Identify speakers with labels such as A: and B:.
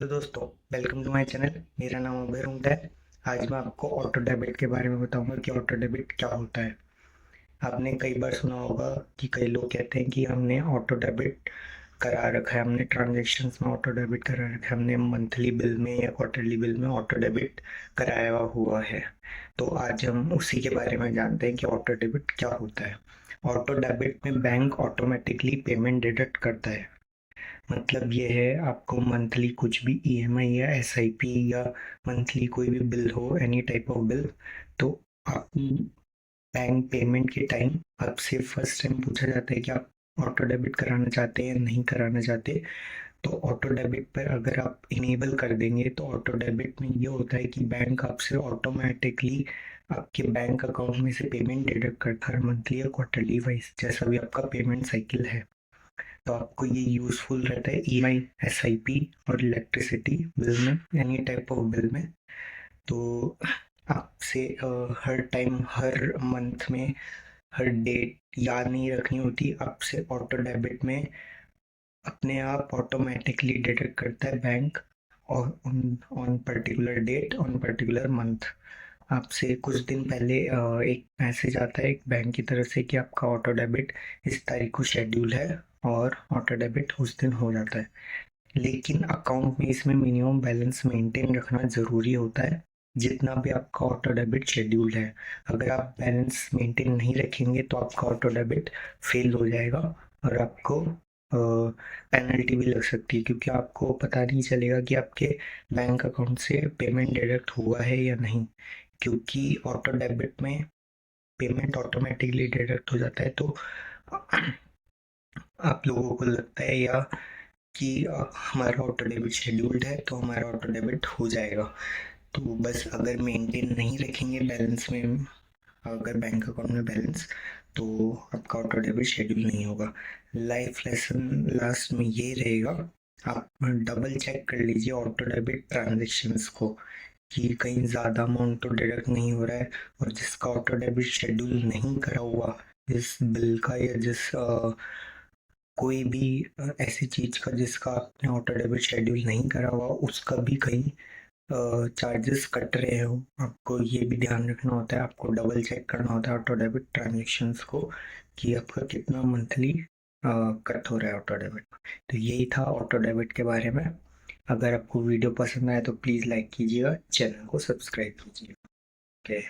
A: तो दोस्तों, welcome to my channel. मेरा नाम अभय रूंगटा है। आज मैं आपको ऑटो डेबिट के बारे में बताऊंगा कि ऑटो डेबिट क्या होता है। आपने कई बार सुना होगा कि कई लोग कहते हैं कि हमने ऑटो डेबिट करा रखा है, हमने ट्रांजेक्शन्स में ऑटो डेबिट करा रखा है, हमने मंथली बिल में या क्वार्टरली बिल में ऑटो डेबिट कराया हुआ है। तो आज हम उसी के बारे में जानते हैं कि ऑटो डेबिट क्या होता है। ऑटो डेबिट में बैंक ऑटोमेटिकली पेमेंट डिडक्ट करता है। मतलब ये है, आपको मंथली कुछ भी ईएमआई या एसआईपी या मंथली कोई भी बिल हो, एनी टाइप ऑफ बिल, तो आप बैंक पेमेंट के टाइम आपसे फर्स्ट टाइम पूछा जाता है कि आप ऑटो डेबिट कराना चाहते हैं या नहीं कराना चाहते। तो ऑटो डेबिट पर अगर आप इनेबल कर देंगे तो ऑटो डेबिट में ये होता है कि बैंक आपसे ऑटोमेटिकली आपके बैंक अकाउंट में से पेमेंट डिडक्ट करता है, मंथली या क्वार्टरली वाइज, जैसा भी आपका पेमेंट साइकिल है। तो आपको ये यूज़फुल रहता है ईएमआई, एसआईपी और इलेक्ट्रिसिटी बिल में, एनी टाइप ऑफ बिल में। तो आपसे हर टाइम, हर मंथ में, हर डेट याद नहीं रखनी होती। आपसे ऑटो डेबिट में अपने आप ऑटोमेटिकली डिडक्ट करता है बैंक, और on particular date, on particular month. आपसे कुछ दिन पहले एक मैसेज आता है एक बैंक की तरफ से कि आपका ऑटो डेबिट इस तारीख को शेड्यूल है, और ऑटो डेबिट उस दिन हो जाता है। लेकिन अकाउंट में इसमें मिनिमम बैलेंस मेंटेन रखना ज़रूरी होता है, जितना भी आपका ऑटो डेबिट शेड्यूल्ड है। अगर आप बैलेंस मेंटेन नहीं रखेंगे तो आपका ऑटो डेबिट फेल हो जाएगा, और आपको पेनल्टी भी लग सकती है, क्योंकि आपको पता नहीं चलेगा कि आपके बैंक अकाउंट से पेमेंट डिडक्ट हुआ है या नहीं। क्योंकि ऑटो डेबिट में पेमेंट ऑटोमेटिकली डिडक्ट हो जाता है, तो आप लोगों को लगता है या कि हमारा ऑटो डेबिट शेड्यूल्ड है तो हमारा ऑटो डेबिट हो जाएगा। तो बस अगर मेंटेन नहीं रखेंगे बैलेंस में, अगर बैंक अकाउंट में बैलेंस, तो आपका ऑटो डेबिट शेड्यूल नहीं होगा। लाइफ लेसन लास्ट में ये रहेगा, आप डबल चेक कर लीजिए ऑटो डेबिट ट्रांजेक्शन्स को कि कहीं ज़्यादा अमाउंट तो डिडक्ट नहीं हो रहा है। और जिसका ऑटो डेबिट शेड्यूल नहीं करा हुआ, जिस बिल का या जिस कोई भी ऐसी चीज़ का जिसका आपने ऑटो डेबिट शेड्यूल नहीं करा हुआ, उसका भी कहीं चार्जेस कट रहे हो, आपको ये भी ध्यान रखना होता है। आपको डबल चेक करना होता है ऑटो डेबिट ट्रांजेक्शन्स को कि आपका कितना मंथली कट हो रहा है ऑटो डेबिट। तो यही था ऑटो डेबिट के बारे में। अगर आपको वीडियो पसंद आए तो प्लीज़ लाइक कीजिएगा, चैनल को सब्सक्राइब कीजिएगा। ओके।